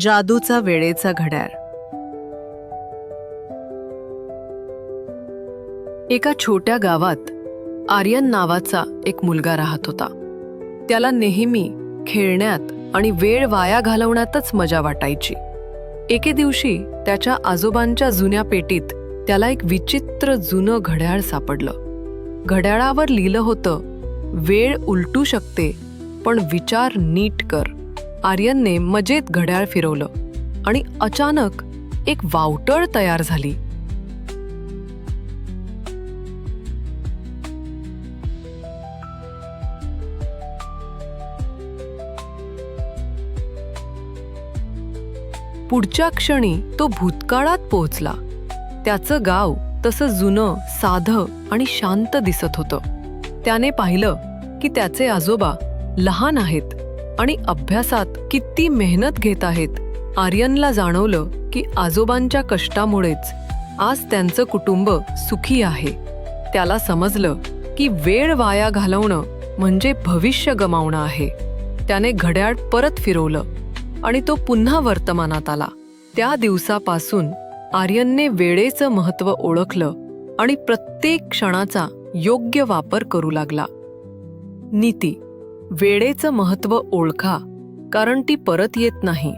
जादूचा वेळेचा घड्याळ. एका छोट्या गावात आर्यन नावाचा एक मुलगा राहत होता. त्याला नेहमी खेळण्यात आणि वेळ वाया घालवण्यातच मजा वाटायची. एके दिवशी त्याच्या आजोबांच्या जुन्या पेटीत त्याला एक विचित्र जुनं घड्याळ सापडलं. घड्याळावर लिहिलं होतं, वेळ उलटू शकते पण विचार नीट कर. आर्यनने मजेत घड्याळ फिरवलं आणि अचानक एक वावटळ तयार झाली. पुढच्या क्षणी तो भूतकाळात पोहोचला. त्याचं गाव तसं जुनं, साधं आणि शांत दिसत होतं. त्याने पाहिलं की त्याचे आजोबा लहान आहेत आणि अभ्यासात किती मेहनत घेत आहेत. आर्यनला जाणवलं की आजोबांच्या कष्टामुळेच आज त्यांचं कुटुंब सुखी आहे. त्याला समजलं की वेळ वाया घालवणं म्हणजे भविष्य गमावणं आहे. त्याने घड्याळ परत फिरवलं आणि तो पुन्हा वर्तमानात आला. त्या दिवसापासून आर्यनने वेळेचं महत्त्व ओळखलं आणि प्रत्येक क्षणाचा योग्य वापर करू लागला. नीती: वेळेचं महत्त्व ओळखा, कारण ती परत येत नाही.